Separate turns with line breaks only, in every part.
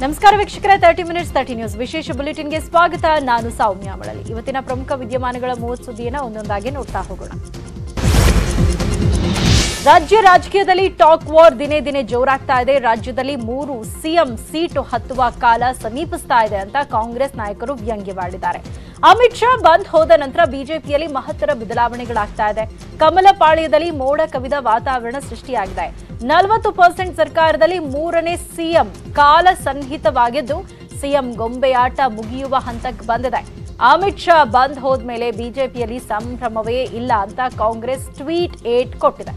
ನಮಸ್ಕಾರ ವೀಕ್ಷಕರೇ, 30 minutes 30 news ವಿಶೇಷ ಬುಲೆಟಿನ್ಗೆ ಸ್ವಾಗತ. ನಾನು ಸೌಮ್ಯ ಮಳಲಿ. ಇವತ್ತಿನ ಪ್ರಮುಖ ವಿದ್ಯಮಾನಗಳ 30 ಸುದ್ದಿಯನ್ನು ಒಂದೊಂದಾಗಿ ನೋಡ್ತಾ ಹೋಗೋಣ. ರಾಜ್ಯ ರಾಜಕೀಯದಲ್ಲಿ ಟಾಕ್ ವಾರ್ ದಿನೇ ದಿನೇ ಜೋರಾಗ್ತಾ ಇದೆ. ರಾಜ್ಯದಲ್ಲಿ 3 ಸಿಎಂ ಸೀಟು ಹತ್ತುವ ಕಾಲ ಸಮೀಪಿಸ್ತಾ ಇದೆ ಅಂತ ಕಾಂಗ್ರೆಸ್ ನಾಯಕರು ವ್ಯಂಗ್ಯವಾಡಿದ್ದಾರೆ. ಅಮಿತ್ ಶಾ ಬಂದ್ ಹೋದ ನಂತರ ಬಿಜೆಪಿಯಲ್ಲಿ ಮಹತ್ತರ ಬದಲಾವಣೆಗಳಾಗ್ತಾ ಇದೆ. ಕಮಲಪಾಳ್ಯದಲ್ಲಿ ಮೋಡ ಕವಿದ ವಾತಾವರಣ ಸೃಷ್ಟಿಯಾಗಿದೆ. 40% ಸರ್ಕಾರದಲ್ಲಿ 3ನೇ ಸಿಎಂ ಕಾಲ ಸನ್ನಿಹಿತವಾಗಿದ್ದು ಸಿಎಂ ಗೊಂಬೆಯಾಟ ಮುಗಿಯುವ ಹಂತಕ್ಕೆ ಬಂದಿದೆ. ಅಮಿತ್ ಶಾ ಬಂದ್ ಹೋದ್ಮೇಲೆ ಬಿಜೆಪಿಯಲ್ಲಿ ಸಂಭ್ರಮವೇ ಇಲ್ಲ ಅಂತ ಕಾಂಗ್ರೆಸ್ ಟ್ವೀಟ್ ಕೊಟ್ಟಿದೆ.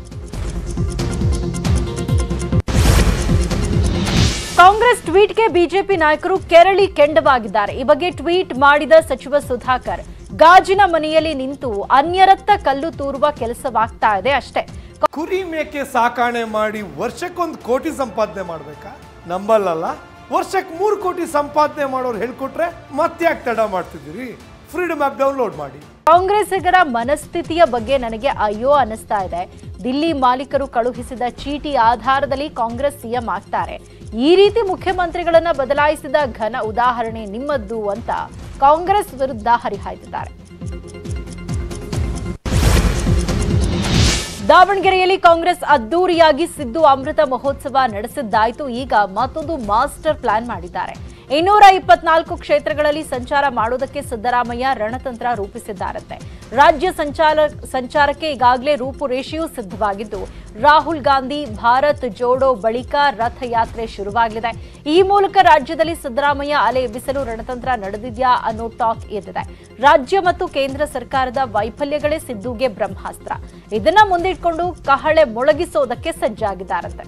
ಕಾಂಗ್ರೆಸ್ ಟ್ವೀಟ್ಗೆ ಬಿಜೆಪಿ ನಾಯಕರು ಕೆರಳಿ ಕೆಂಡವಾಗಿದ್ದಾರೆ. ಈ ಬಗ್ಗೆ ಟ್ವೀಟ್ ಮಾಡಿದ ಸಚಿವ ಸುಧಾಕರ್, ಗಾಜಿನ ಮನೆಯಲ್ಲಿ ನಿಂತು ಅನ್ಯರತ್ತ ಕಲ್ಲು ತೂರುವ ಕೆಲಸವಾಗ್ತಾ ಇದೆ ಅಷ್ಟೇ.
ಕುರಿ ಮೇಕೆ ಸಾಕಾಣೆ ಮಾಡಿ ವರ್ಷಕ್ಕೊಂದು ಕೋಟಿ ಸಂಪಾದನೆ ಮಾಡ್ಬೇಕಾ? ನಂಬಲ್ಲ. ವರ್ಷಕ್ಕೆ 3 ಕೋಟಿ ಸಂಪಾದನೆ ಮಾಡೋರು ಹೇಳ್ಕೊಟ್ರೆ ಮತ್ತ್ಯಾಕೆ ತಡ ಮಾಡ್ತಿದ್ದೀರಿ? ಫ್ರೀಡಮ್ ಆಪ್ ಡೌನ್ಲೋಡ್ ಮಾಡಿ.
ಕಾಂಗ್ರೆಸ್ಸಿಗರ ಮನಸ್ಥಿತಿಯ ಬಗ್ಗೆ ನನಗೆ ಅಯ್ಯೋ ಅನಿಸ್ತಾ ಇದೆ. ದಿಲ್ಲಿ ಮಾಲೀಕರು ಕಳುಹಿಸಿದ ಚೀಟಿ ಆಧಾರದಲ್ಲಿ ಕಾಂಗ್ರೆಸ್ ಸಿಎಂ ಆಗ್ತಾರೆ. ಈ ರೀತಿ ಮುಖ್ಯಮಂತ್ರಿಗಳನ್ನ ಬದಲಾಯಿಸಿದ ಘನ ಉದಾಹರಣೆ ನಿಮ್ಮದ್ದು ಅಂತ ಕಾಂಗ್ರೆಸ್ ವಿರುದ್ಧ ಹರಿಹಾಯ್ದಿದ್ದಾರೆ. ದಾವಣಗೆರೆಯಲ್ಲಿ ಕಾಂಗ್ರೆಸ್ ಅದ್ದೂರಿಯಾಗಿ ಸಿದ್ದು ಅಮೃತ ಮಹೋತ್ಸವ ನಡೆಸಿದ್ದಾಯಿತು. ಈಗ ಮತ್ತೊಂದು ಮಾಸ್ಟರ್ ಪ್ಲಾನ್ ಮಾಡಿದ್ದಾರೆ. 224 ಕ್ಷೇತ್ರಗಳಲ್ಲಿ ಸಂಚಾರ ಮಾಡೋದಕ್ಕೆ ಸಿದ್ದರಾಮಯ್ಯ ರಣತಂತ್ರ ರೂಪಿಸಿದ್ದಾರಂತೆ. ರಾಜ್ಯ ಸಂಚಾರಕ್ಕೆ ಈಗಾಗಲೇ ರೂಪುರೇಷೆಯೂ ಸಿದ್ಧವಾಗಿದ್ದು, ರಾಹುಲ್ ಗಾಂಧಿ ಭಾರತ್ ಜೋಡೋ ಬಳಿಕ ರಥಯಾತ್ರೆ ಶುರುವಾಗಲಿದೆ. ಈ ಮೂಲಕ ರಾಜ್ಯದಲ್ಲಿ ಸಿದ್ದರಾಮಯ್ಯ ಅಲೆ ಎಬ್ಬಿಸಲು ರಣತಂತ್ರ ನಡೆದಿದ್ಯಾ ಅನ್ನೋ ಟಾಕ್ ಎದ್ದಿದೆ. ರಾಜ್ಯ ಮತ್ತು ಕೇಂದ್ರ ಸರ್ಕಾರದ ವೈಫಲ್ಯಗಳೇ ಸಿದ್ದುಗೆ ಬ್ರಹ್ಮಾಸ್ತ್ರ. ಇದನ್ನ ಮುಂದಿಟ್ಕೊಂಡು ಕಹಳೆ ಮೊಳಗಿಸೋದಕ್ಕೆ ಸಜ್ಜಾಗಿದ್ದಾರಂತೆ.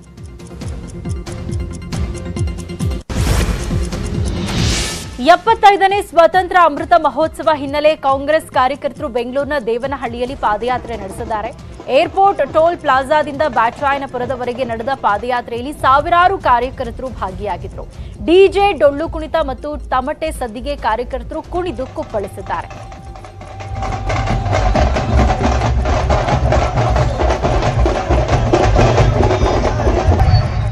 ನೇ ಸ್ವಾತಂತ್ರ್ಯ ಅಮೃತ ಮಹೋತ್ಸವ ಹಿನ್ನೆಲೆ ಕಾಂಗ್ರೆಸ್ ಕಾರ್ಯಕರ್ತರು ಬೆಂಗಳೂರಿನ ದೇವನಹಳ್ಳಿಯಲ್ಲಿ ಪಾದಯಾತ್ರೆ ನಡೆಸಿದ್ದಾರೆ. ಏರ್ಪೋರ್ಟ್ ಟೋಲ್ ಪ್ಲಾಜಾದಿಂದ ಬ್ಯಾಟರಾಯನಪುರದವರೆಗೆ ನಡೆದ ಪಾದಯಾತ್ರೆಯಲ್ಲಿ ಸಾವಿರಾರು ಕಾರ್ಯಕರ್ತರು ಭಾಗಿಯಾಗಿದ್ದರು. ಡಿಜೆ, ಡೊಳ್ಳು ಕುಣಿತ ಮತ್ತು ತಮಟೆ ಸದ್ದಿಗೆ ಕಾರ್ಯಕರ್ತರು ಕುಣಿದು ಕುಪ್ಪಳಿಸಿದ್ದಾರೆ.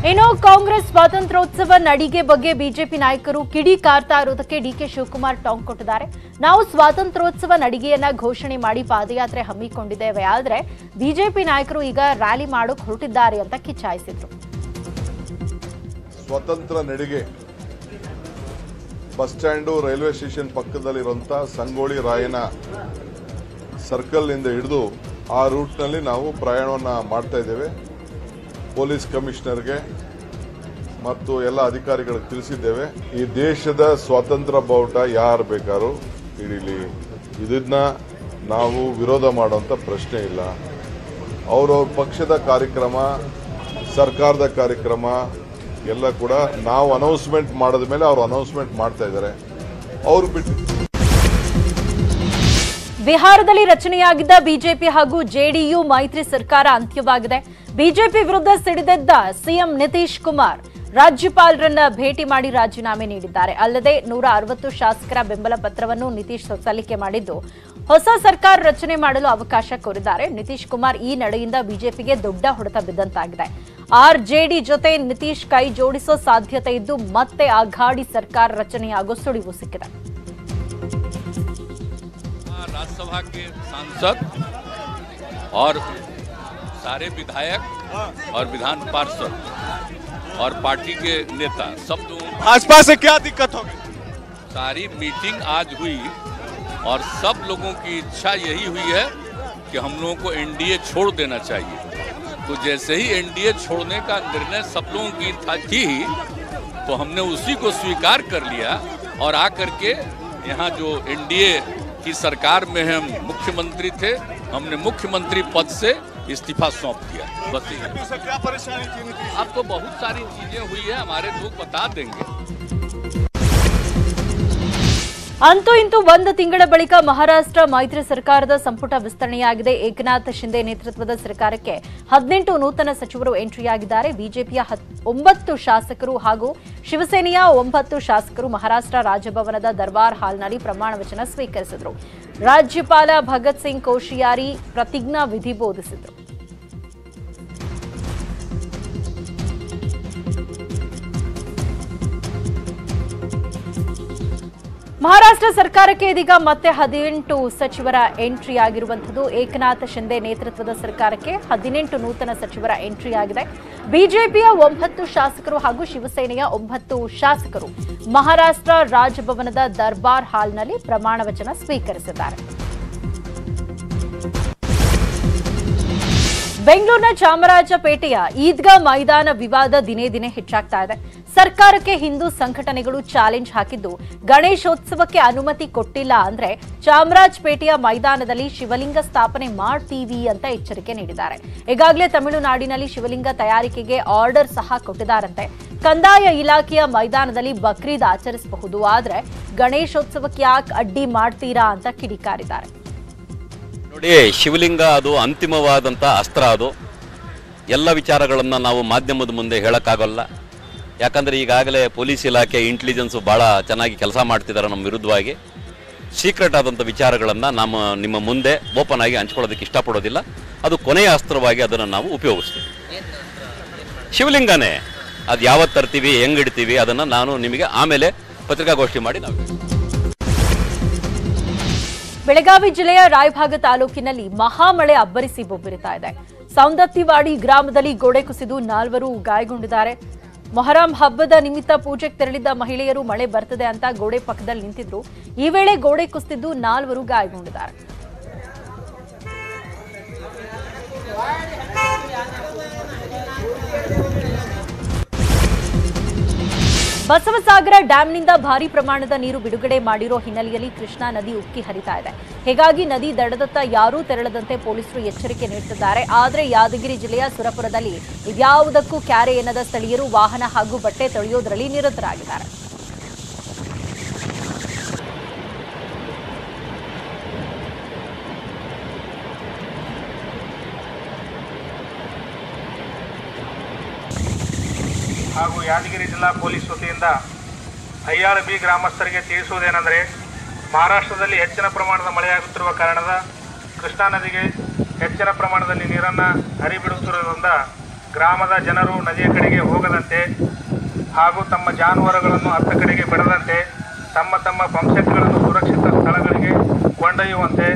ಇನ್ನು ಕಾಂಗ್ರೆಸ್ ಸ್ವಾತಂತ್ರ್ಯೋತ್ಸವ ನಡಿಗೆ ಬಗ್ಗೆ ಬಿಜೆಪಿ ನಾಯಕರು ಕಿಡಿಕಾರ್ತಾ ಇರೋದಕ್ಕೆ ಡಿಕೆ ಶಿವಕುಮಾರ್ ಟಾಂಗ್ ಕೊಟ್ಟಿದ್ದಾರೆ. ನಾವು ಸ್ವಾತಂತ್ರ್ಯೋತ್ಸವ ನಡಿಗೆಯನ್ನ ಘೋಷಣೆ ಮಾಡಿ ಪಾದಯಾತ್ರೆ ಹಮ್ಮಿಕೊಂಡಿದ್ದೇವೆ, ಆದರೆ ಬಿಜೆಪಿ ನಾಯಕರು ಈಗ ರ್ಯಾಲಿ ಮಾಡೋಕೆ ಹೊರಟಿದ್ದಾರೆ ಅಂತ ಕಿಚಾಯಿಸಿದ್ರು.
ಸ್ವಾತಂತ್ರ್ಯ ನಡಿಗೆ ಬಸ್ ಸ್ಟ್ಯಾಂಡು, ರೈಲ್ವೆ ಸ್ಟೇಷನ್ ಪಕ್ಕದಲ್ಲಿರುವಂಥ ಸಂಗೊಳ್ಳಿ ರಾಯಣ್ಣ ಸರ್ಕಲ್ ನಿಂದ ಹಿಡಿದು ಆ ರೂಟ್ನಲ್ಲಿ ನಾವು ಪ್ರಯಾಣವನ್ನು ಮಾಡ್ತಾ ಇದ್ದೇವೆ. ಪೊಲೀಸ್ ಕಮಿಷನರ್ಗೆ ಮತ್ತು ಎಲ್ಲ ಅಧಿಕಾರಿಗಳಿಗೆ ತಿಳಿಸಿದ್ದೇವೆ. ಈ ದೇಶದ ಸ್ವಾತಂತ್ರ್ಯ ಬಾವುಟ ಯಾರು ಬೇಕಾದ್ರೂ ಹಿಡೀಲಿ, ಇದನ್ನ ನಾವು ವಿರೋಧ ಮಾಡುವಂಥ ಪ್ರಶ್ನೆ ಇಲ್ಲ. ಅವರವ್ರ ಪಕ್ಷದ ಕಾರ್ಯಕ್ರಮ, ಸರ್ಕಾರದ ಕಾರ್ಯಕ್ರಮ ಎಲ್ಲ ಕೂಡ ನಾವು ಅನೌನ್ಸ್ಮೆಂಟ್ ಮಾಡಿದ ಮೇಲೆ ಅವರು ಅನೌನ್ಸ್ಮೆಂಟ್ ಮಾಡ್ತಾ ಇದ್ದಾರೆ. ಅವ್ರು ಬಿಟ್ಟು
ಬಿಹಾರದಲ್ಲಿ ರಚನೆಯಾಗಿದ್ದ ಬಿಜೆಪಿ ಹಾಗೂ ಜೆಡಿಯು ಮೈತ್ರಿ ಸರ್ಕಾರ ಅಂತ್ಯವಾಗಿದೆ. ಬಿಜೆಪಿ ವಿರುದ್ಧ ಸಿಡಿದೆದ್ದ ಸಿಎಂ ನಿತೀಶ್ ಕುಮಾರ್ ರಾಜ್ಯಪಾಲರನ್ನ ಭೇಟಿ ಮಾಡಿ ರಾಜೀನಾಮೆ ನೀಡಿದ್ದಾರೆ. ಅಲ್ಲದೆ 160 ಶಾಸಕರ ಬೆಂಬಲ ಪತ್ರವನ್ನು ನಿತೀಶ್ ಸಲ್ಲಿಕೆ ಮಾಡಿದ್ದು, ಹೊಸ ಸರ್ಕಾರ ರಚನೆ ಮಾಡಲು ಅವಕಾಶ ಕೋರಿದ್ದಾರೆ. ನಿತೀಶ್ ಕುಮಾರ್ ಈ ನಡೆಯಿಂದ ಬಿಜೆಪಿಗೆ ದೊಡ್ಡ ಹೊಡೆತ ಬಿದ್ದಂತಾಗಿದೆ. ಆರ್ಜೆಡಿ ಜೊತೆ ನಿತೀಶ್ ಕೈ ಜೋಡಿಸೋ ಸಾಧ್ಯತೆ ಇದ್ದು ಮತ್ತೆ ಅಘಾಡಿ ಸರ್ಕಾರ ರಚನೆಯಾಗೋ ಸುಳಿವು ಸಿಕ್ಕಿದೆ.
राज्यसभा के सांसद और सारे विधायक और विधान पार्षद और पार्टी के नेता सब लोग
भाजपा से क्या दिक्कत होगी?
सारी मीटिंग आज हुई और सब लोगों की इच्छा यही हुई है कि हम लोगों को एनडीए छोड़ देना चाहिए. तो जैसे ही एनडीए छोड़ने का निर्णय सब लोगों की थी, तो हमने उसी को स्वीकार कर लिया और आकर के यहाँ जो एनडीए की सरकार में हम मुख्यमंत्री थे, हमने मुख्यमंत्री पद से इस्तीफा सौंप दिया. बस
क्या परेशानी थी?
आपको बहुत सारी चीजें हुई है, हमारे लोग बता देंगे.
ಅಂತೂ ಇಂತೂ ಒಂದು ತಿಂಗಳ ಬಳಿಕ ಮಹಾರಾಷ್ಟ್ರ ಮೈತ್ರಿ ಸರ್ಕಾರದ ಸಂಪುಟ ವಿಸ್ತರಣೆಯಾಗಿದೆ. ಏಕನಾಥ್ ಶಿಂದೆ ನೇತೃತ್ವದ ಸರ್ಕಾರಕ್ಕೆ 18 ನೂತನ ಸಚಿವರು ಎಂಟ್ರಿಯಾಗಿದ್ದಾರೆ. ಬಿಜೆಪಿಯ 9 ಶಾಸಕರು ಹಾಗೂ ಶಿವಸೇನೆಯ 9 ಶಾಸಕರು ಮಹಾರಾಷ್ಟ್ರ ರಾಜಭವನದ ದರ್ಬಾರ್ ಹಾಲ್ನಲ್ಲಿ ಪ್ರಮಾಣ ವಚನ ಸ್ವೀಕರಿಸಿದರು. ರಾಜ್ಯಪಾಲ ಭಗತ್ ಸಿಂಗ್ ಕೋಶಿಯಾರಿ ಪ್ರತಿಜ್ಞಾ ವಿಧಿ ಬೋಧಿಸಿದರು. ಮಹಾರಾಷ್ಟ್ರ ಸರ್ಕಾರಕ್ಕೆ ಇದೀಗ ಮತ್ತೆ 18 ಸಚಿವರ ಎಂಟ್ರಿ ಆಗಿರುವಂಥದ್ದು. ಏಕನಾಥ್ ಶಿಂದೆ ನೇತೃತ್ವದ ಸರ್ಕಾರಕ್ಕೆ 18 ನೂತನ ಸಚಿವರ ಎಂಟ್ರಿ ಆಗಿದೆ. ಬಿಜೆಪಿಯ 9 ಶಾಸಕರು ಹಾಗೂ ಶಿವಸೇನೆಯ 9 ಶಾಸಕರು ಮಹಾರಾಷ್ಟ್ರ ರಾಜಭವನದ ದರ್ಬಾರ್ ಹಾಲ್ನಲ್ಲಿ ಪ್ರಮಾಣ ವಚನ ಸ್ವೀಕರಿಸಿದ್ದಾರೆ. ಬೆಂಗಳೂರಿನ ಚಾಮರಾಜಪೇಟೆಯ ಈದ್ಗಾ ಮೈದಾನ ವಿವಾದ ದಿನೇ ದಿನೇ ಹೆಚ್ಚಾಗ್ತಾ ಇದೆ. ಸರ್ಕಾರಕ್ಕೆ ಹಿಂದೂ ಸಂಘಟನೆಗಳು ಚಾಲೆಂಜ್ ಹಾಕಿದ್ದು, ಗಣೇಶೋತ್ಸವಕ್ಕೆ ಅನುಮತಿ ಕೊಟ್ಟಿಲ್ಲ ಅಂದ್ರೆ ಚಾಮರಾಜಪೇಟೆಯ ಮೈದಾನದಲ್ಲಿ ಶಿವಲಿಂಗ ಸ್ಥಾಪನೆ ಮಾಡ್ತೀವಿ ಅಂತ ಎಚ್ಚರಿಕೆ ನೀಡಿದ್ದಾರೆ. ಈಗಾಗಲೇ ತಮಿಳುನಾಡಿನಲ್ಲಿ ಶಿವಲಿಂಗ ತಯಾರಿಕೆಗೆ ಆರ್ಡರ್ ಸಹ ಕೊಟ್ಟಿದ್ದಾರಂತೆ. ಕಂದಾಯ ಇಲಾಖೆಯ ಮೈದಾನದಲ್ಲಿ ಬಕ್ರೀದ್ ಆಚರಿಸಬಹುದು, ಆದ್ರೆ ಗಣೇಶೋತ್ಸವಕ್ಕೆ ಯಾಕೆ ಅಡ್ಡಿ ಮಾಡ್ತೀರಾ ಅಂತ ಕಿಡಿಕಾರಿದ್ದಾರೆ.
ನೋಡಿ, ಶಿವಲಿಂಗ ಅದು ಅಂತಿಮವಾದಂಥ ಅಸ್ತ್ರ. ಅದು ಎಲ್ಲ ವಿಚಾರಗಳನ್ನು ನಾವು ಮಾಧ್ಯಮದ ಮುಂದೆ ಹೇಳೋಕ್ಕಾಗಲ್ಲ. ಯಾಕಂದರೆ ಈಗಾಗಲೇ ಪೊಲೀಸ್ ಇಲಾಖೆ ಇಂಟೆಲಿಜೆನ್ಸು ಭಾಳ ಚೆನ್ನಾಗಿ ಕೆಲಸ ಮಾಡ್ತಿದ್ದಾರೆ ನಮ್ಮ ವಿರುದ್ಧವಾಗಿ. ಸೀಕ್ರೆಟ್ ಆದಂಥ ವಿಚಾರಗಳನ್ನು ನಿಮ್ಮ ಮುಂದೆ ಓಪನ್ ಆಗಿ ಹಂಚ್ಕೊಳ್ಳೋದಕ್ಕೆ ಇಷ್ಟಪಡೋದಿಲ್ಲ. ಅದು ಕೊನೆಯ ಅಸ್ತ್ರವಾಗಿ ಅದನ್ನು ನಾವು ಉಪಯೋಗಿಸ್ತೀವಿ. ಶಿವಲಿಂಗನೇ ಅದು ಯಾವತ್ತು ತರ್ತೀವಿ, ಹೆಂಗಿಡ್ತೀವಿ ಅದನ್ನು ನಾನು ನಿಮಗೆ ಆಮೇಲೆ ಪತ್ರಿಕಾಗೋಷ್ಠಿ ಮಾಡಿ ನಾವು.
ಬೆಳಗಾವಿ ಜಿಲ್ಲೆಯ ರಾಯಭಾಗ ತಾಲೂಕಿನಲ್ಲಿ ಮಹಾಮಳೆ ಅಬ್ಬರಿಸಿ ಬೊಬ್ಬರಿತಾ ಇದೆ. ಸೌಂದತ್ತಿವಾಡಿ ಗ್ರಾಮದಲ್ಲಿ ಗೋಡೆ ಕುಸಿದು 4 ಗಾಯಗೊಂಡಿದ್ದಾರೆ. ಮೊಹರಂ ಹಬ್ಬದ ನಿಮಿತ್ತ ಪೂಜೆಗೆ ತೆರಳಿದ್ದ ಮಹಿಳೆಯರು ಮಳೆ ಬರ್ತದೆ ಅಂತ ಗೋಡೆ ಪಕ್ಕದಲ್ಲಿ ನಿಂತಿದ್ರು. ಈ ವೇಳೆ ಗೋಡೆ ಕುಸಿದಿದ್ದು 4 ಗಾಯಗೊಂಡಿದ್ದಾರೆ. ಬಸವಸಾಗರ ಡ್ಯಾಂನಿಂದ ಭಾರೀ ಪ್ರಮಾಣದ ನೀರು ಬಿಡುಗಡೆ ಮಾಡಿರೋ ಹಿನ್ನೆಲೆಯಲ್ಲಿ ಕೃಷ್ಣಾ ನದಿ ಉಕ್ಕಿ ಹರಿತಾ ಇದೆ. ಹೀಗಾಗಿ ನದಿ ದಡದತ್ತ ಯಾರೂ ತೆರಳದಂತೆ ಪೊಲೀಸರು ಎಚ್ಚರಿಕೆ ನೀಡುತ್ತಿದ್ದಾರೆ. ಆದರೆ ಯಾದಗಿರಿ ಜಿಲ್ಲೆಯ ಸುರಪುರದಲ್ಲಿ ಇದ್ಯಾವುದಕ್ಕೂ ಕ್ಯಾರೆ ಎನ್ನದ ಸ್ಥಳೀಯರು ವಾಹನ ಹಾಗೂ ಬಟ್ಟೆ ತೊಳೆಯೋದರಲ್ಲಿ ನಿರತರಾಗಿದ್ದಾರೆ.
ಹಾಗೂ ಯಾದಗಿರಿ ಜಿಲ್ಲಾ ಪೊಲೀಸ್ ವತಿಯಿಂದ ಅಯ್ಯಾಳ ಬಿ ಗ್ರಾಮಸ್ಥರಿಗೆ ತಿಳಿಸುವುದೇನೆಂದರೆ, ಮಹಾರಾಷ್ಟ್ರದಲ್ಲಿ ಹೆಚ್ಚಿನ ಪ್ರಮಾಣದ ಮಳೆಯಾಗುತ್ತಿರುವ ಕಾರಣದ ಕೃಷ್ಣಾ ನದಿಗೆ ಹೆಚ್ಚಿನ ಪ್ರಮಾಣದಲ್ಲಿ ನೀರನ್ನು ಹರಿಬಿಡುತ್ತಿರುವುದರಿಂದ ಗ್ರಾಮದ ಜನರು ನದಿಯ ಕಡೆಗೆ ಹೋಗದಂತೆ ಹಾಗೂ ತಮ್ಮ ಜಾನುವಾರುಗಳನ್ನು ಅತ್ತ ಕಡೆಗೆ ಬಿಡದಂತೆ ತಮ್ಮ ಪಂಪ್ಸೆಟ್ಗಳನ್ನು ಸುರಕ್ಷಿತ ಸ್ಥಳಗಳಿಗೆ ಕೊಂಡೊಯ್ಯುವಂತೆ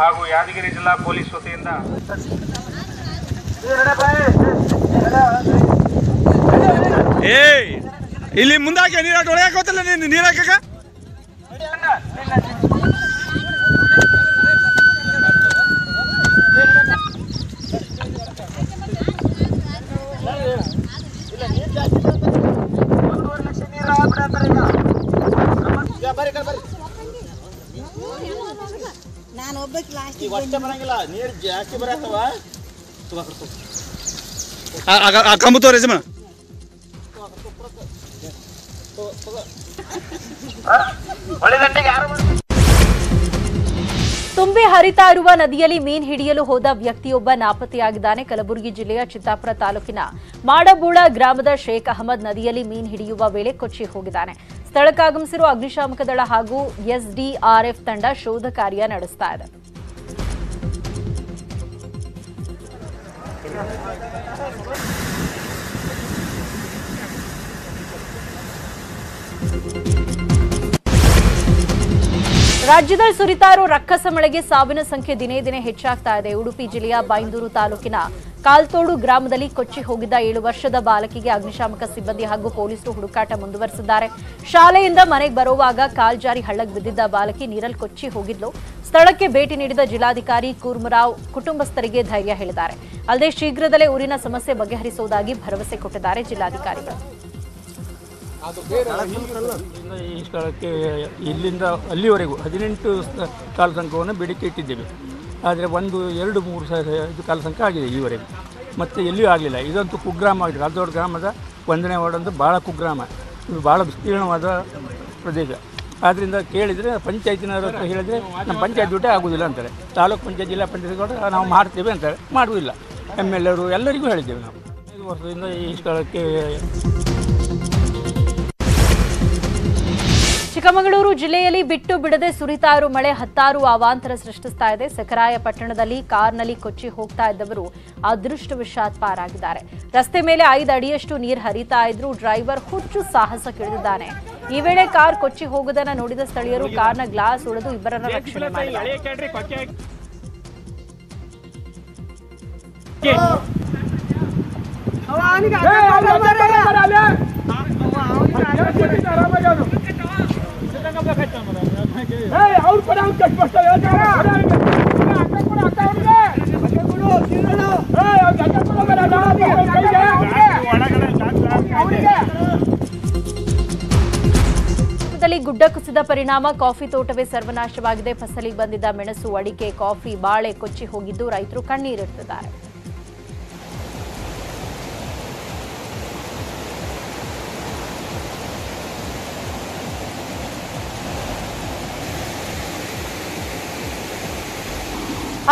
ಹಾಗೂ ಯಾದಗಿರಿ ಜಿಲ್ಲಾ ಪೊಲೀಸ್ ವತಿಯಿಂದ
ಇಲ್ಲಿ ಮುಂದಾಕೆ ನೀರು ಹೊಡೆಯಾಕೋತಲ್ಲ ನೀರು ಹಾಕಕ
ನಾನು ಒಬ್ಬಕ್ಕೆ ಲಾಸ್ಟ್
ಬರಂಗಿಲ್ಲ, ನೀರು ಜಾಸ್ತಿ ಬರತ್ತವ. ಕಂಬ ತೋರಿಸಿ
ತುಂಬಿ ಹರಿತಾ ಇರುವ ನದಿಯಲ್ಲಿ ಮೀನು ಹಿಡಿಯಲು ಹೋದ ವ್ಯಕ್ತಿಯೊಬ್ಬ ನಾಪತ್ತೆಯಾಗಿದ್ದಾನೆ. ಕಲಬುರಗಿ ಜಿಲ್ಲೆಯ ಚಿತ್ತಾಪುರ ತಾಲೂಕಿನ ಮಾಡಬೂಳ ಗ್ರಾಮದ ಶೇಖ್ ಅಹಮದ್ ನದಿಯಲ್ಲಿ ಮೀನು ಹಿಡಿಯುವ ವೇಳೆ ಕೊಚ್ಚಿ ಹೋಗಿದ್ದಾನೆ. ಸ್ಥಳಕ್ಕಾಗಮಿಸಿರುವ ಅಗ್ನಿಶಾಮಕ ದಳ ಹಾಗೂ ಎಸ್ಡಿಆರ್ಎಫ್ ತಂಡ ಶೋಧ ಕಾರ್ಯ ನಡೆಸ್ತಾ ಇದೆ. ರಾಜ್ಯದಲ್ಲಿ ಸುರಿತಾ ಇರೋ ರಕ್ಕಸ ಮಳೆಗೆ ಸಾವಿನ ಸಂಖ್ಯೆ ದಿನೇ ದಿನೇ ಹೆಚ್ಚಾಗ್ತಾ ಇದೆ. ಉಡುಪಿ ಜಿಲ್ಲೆಯ ಬೈಂದೂರು ತಾಲೂಕಿನ ಕಾಲ್ತೋಡು ಗ್ರಾಮದಲ್ಲಿ ಕೊಚ್ಚಿ ಹೋಗಿದ್ದ 7 ವರ್ಷದ ಬಾಲಕಿಗೆ ಅಗ್ನಿಶಾಮಕ ಸಿಬ್ಬಂದಿ ಹಾಗೂ ಪೊಲೀಸರು ಹುಡುಕಾಟ ಮುಂದುವರೆಸಿದ್ದಾರೆ. ಶಾಲೆಯಿಂದ ಮನೆಗೆ ಬರುವಾಗ ಕಾಲ್ಜಾರಿ ಹಳ್ಳಕ್ಕೆ ಬಿದ್ದಿದ್ದ ಬಾಲಕಿ ನೀರಲ್ಲಿ ಕೊಚ್ಚಿ ಹೋಗಿದ್ಲು. ಸ್ಥಳಕ್ಕೆ ಭೇಟಿ ನೀಡಿದ ಜಿಲ್ಲಾಧಿಕಾರಿ ಕೂರ್ಮರಾವ್ ಕುಟುಂಬಸ್ಥರಿಗೆ ಧೈರ್ಯ ಹೇಳಿದ್ದಾರೆ. ಅಲ್ಲದೆ ಶೀಘ್ರದಲ್ಲೇ ಊರಿನ ಸಮಸ್ಯೆ ಬಗೆಹರಿಸುವುದಾಗಿ ಭರವಸೆ ಕೊಟ್ಟಿದ್ದಾರೆ ಜಿಲ್ಲಾಧಿಕಾರಿಗಳು.
ಈ ಸ್ಥಳಕ್ಕೆ ಇಲ್ಲಿಂದ ಅಲ್ಲಿವರೆಗೂ 18 ಕಾಲಸಂಕವನ್ನು ಬೇಡಿಕೆ ಇಟ್ಟಿದ್ದೇವೆ. ಆದರೆ 1, 2, 3 ಕಾಲಸಂಕ ಆಗಿದೆ ಈವರೆಗೂ. ಮತ್ತು ಎಲ್ಲಿಯೂ ಆಗಲಿಲ್ಲ. ಇದಂತೂ ಕುಗ್ರಾಮ ಆಗಿದೆ. ರಾಜೋಡ್ ಗ್ರಾಮದ 1ನೇ ವಾರ್ಡ್ ಅಂತ ಭಾಳ ಕುಗ್ರಾಮ. ಇದು ಭಾಳ ವಿಸ್ತೀರ್ಣವಾದ ಪ್ರದೇಶ. ಆದ್ದರಿಂದ ಕೇಳಿದರೆ ಪಂಚಾಯತಿನವ್ರ ಹತ್ರ ಹೇಳಿದರೆ ನಮ್ಮ ಪಂಚಾಯತ್ ದುಡ್ಡೇ ಆಗೋದಿಲ್ಲ ಅಂತಾರೆ. ತಾಲೂಕು ಪಂಚಾಯತ್, ಜಿಲ್ಲಾ ಪಂಚಾಯತ್ ನಾವು ಮಾಡ್ತೇವೆ ಅಂತಾರೆ, ಮಾಡುವುದಿಲ್ಲ. MLA ಅವರು ಎಲ್ಲರಿಗೂ ಹೇಳಿದ್ದೇವೆ ನಾವು. 5 ವರ್ಷದಿಂದ ಈ ಸ್ಥಳಕ್ಕೆ.
ಚಿಕ್ಕಮಗಳೂರು ಜಿಲ್ಲೆಯಲ್ಲಿ ಬಿಟ್ಟು ಬಿಡದೆ ಸುರಿತಾ ಇರೋ ಮಳೆ 10 ಅವಾಂತರ ಸೃಷ್ಟಿಸ್ತಾ ಇದೆ. ಸಕರಾಯಪಟ್ಟಣದಲ್ಲಿ ಕಾರ್ನಲ್ಲಿ ಕೊಚ್ಚಿ ಹೋಗ್ತಾ ಇದ್ದವರು ಅದೃಷ್ಟವಶಾತ್ ಪಾರಾಗಿದ್ದಾರೆ. ರಸ್ತೆ ಮೇಲೆ 5 ಅಡಿಯಷ್ಟು ನೀರು ಹರಿತಾ ಇದ್ರು ಡ್ರೈವರ್ ಹುಚ್ಚು ಸಾಹಸಕ್ಕಿಳಿದಿದ್ದಾನೆ. ಈ ವೇಳೆ ಕಾರ್ ಕೊಚ್ಚಿ ಹೋಗುವುದನ್ನು ನೋಡಿದ ಸ್ಥಳೀಯರು ಕಾರ್ನ ಗ್ಲಾಸ್ ಒಡೆದು ಇಬ್ಬರನ್ನ ರಕ್ಷಣೆ ಮಾಡಿದ್ದಾರೆ. ಗುಡ್ಡ ಕುಸಿದ ಪರಿಣಾಮ ಕಾಫಿ ತೋಟವೇ ಸರ್ವನಾಶವಾಗಿದೆ. ಫಸಲಿಗೆ ಬಂದಿದ್ದ ಮೆಣಸು, ಅಡಿಕೆ, ಕಾಫಿ, ಬಾಳೆ ಕೊಚ್ಚಿ ಹೋಗಿದ್ದು ರೈತರು ಕಣ್ಣೀರಿಡುತ್ತಿದ್ದಾರೆ.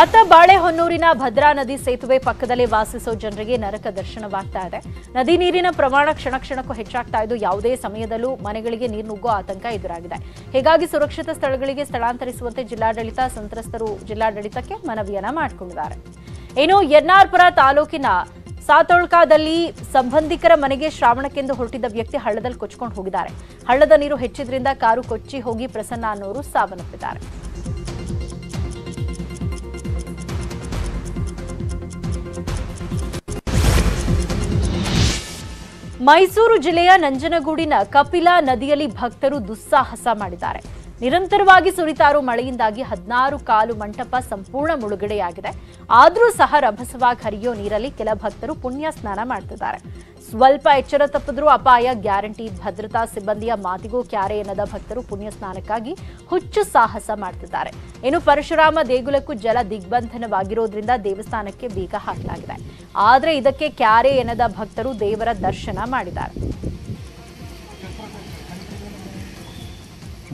ಅತ್ತ ಬಾಳೆಹೊನ್ನೂರಿನ ಭದ್ರಾ ನದಿ ಸೇತುವೆ ಪಕ್ಕದಲ್ಲಿ ವಾಸಿಸೋ ಜನರಿಗೆ ನರಕ ದರ್ಶನವಾಗ್ತಾ ಇದೆ. ನದಿ ನೀರಿನ ಪ್ರಮಾಣ ಕ್ಷಣ ಕ್ಷಣಕ್ಕೂ ಹೆಚ್ಚಾಗ್ತಾ ಇದ್ದು ಯಾವುದೇ ಸಮಯದಲ್ಲೂ ಮನೆಗಳಿಗೆ ನೀರು ನುಗ್ಗೋ ಆತಂಕ ಎದುರಾಗಿದೆ. ಹೀಗಾಗಿ ಸುರಕ್ಷಿತ ಸ್ಥಳಗಳಿಗೆ ಸ್ಥಳಾಂತರಿಸುವಂತೆ ಜಿಲ್ಲಾಡಳಿತ ಸಂತ್ರಸ್ತರು ಜಿಲ್ಲಾಡಳಿತಕ್ಕೆ ಮನವಿಯನ್ನ ಮಾಡಿಕೊಂಡಿದ್ದಾರೆ. ಇನ್ನು ಎನ್ನಾರ್ಪುರ ತಾಲೂಕಿನ ಸಾತೋಳ್ಕಾದಲ್ಲಿ ಸಂಬಂಧಿಕರ ಮನೆಗೆ ಶ್ರಾವಣಕ್ಕೆಂದು ಹೊರಟಿದ್ದ ವ್ಯಕ್ತಿ ಹಳ್ಳದಲ್ಲಿ ಕೊಚ್ಚಿಕೊಂಡು ಹೋಗಿದ್ದಾರೆ. ಹಳ್ಳದ ನೀರು ಹೆಚ್ಚಿದ್ರಿಂದ ಕಾರು ಕೊಚ್ಚಿ ಹೋಗಿ ಪ್ರಸನ್ನ ಅನ್ನೋರು ಸಾವನ್ನಪ್ಪಿದ್ದಾರೆ. ಮೈಸೂರು ಜಿಲ್ಲೆಯ ನಂಜನಗೂಡಿನ ಕಪಿಲಾ ನದಿಯಲ್ಲಿ ಭಕ್ತರು ದುಸ್ಸಾಹಸ ಮಾಡಿದ್ದಾರೆ. ನಿರಂತರವಾಗಿ ಸುರಿತಾ ಇರೋ ಮಳೆಯಿಂದಾಗಿ 16 ಕಾಲು ಮಂಟಪ ಸಂಪೂರ್ಣ ಮುಳುಗಡೆಯಾಗಿದೆ. ಆದರೂ ಸಹ ರಭಸವಾಗಿ ಹರಿಯೋ ನೀರಲ್ಲಿ ಕೆಲ ಭಕ್ತರು ಪುಣ್ಯ ಸ್ನಾನ ಮಾಡ್ತಿದ್ದಾರೆ. ಸ್ವಲ್ಪ ಎಚ್ಚರ ತಪ್ಪಿದ್ರೂ ಅಪಾಯ ಗ್ಯಾರಂಟಿ. ಭದ್ರತಾ ಸಿಬ್ಬಂದಿಯ ಮಾತಿಗೂ ಕ್ಯಾರೆ ಎನ್ನದ ಭಕ್ತರು ಪುಣ್ಯ ಸ್ನಾನಕ್ಕಾಗಿ ಹುಚ್ಚು ಸಾಹಸ ಮಾಡ್ತಿದ್ದಾರೆ. ಇನ್ನು ಪರಶುರಾಮ ದೇಗುಲಕ್ಕೂ ಜಲ ದಿಗ್ಬಂಧನವಾಗಿರೋದ್ರಿಂದ ದೇವಸ್ಥಾನಕ್ಕೆ ಬೀಗ ಹಾಕಲಾಗಿದೆ. ಆದರೆ ಇದಕ್ಕೆ ಕ್ಯಾರೆ ಎನ್ನದ ಭಕ್ತರು ದೇವರ ದರ್ಶನ ಮಾಡಿದ್ದಾರೆ.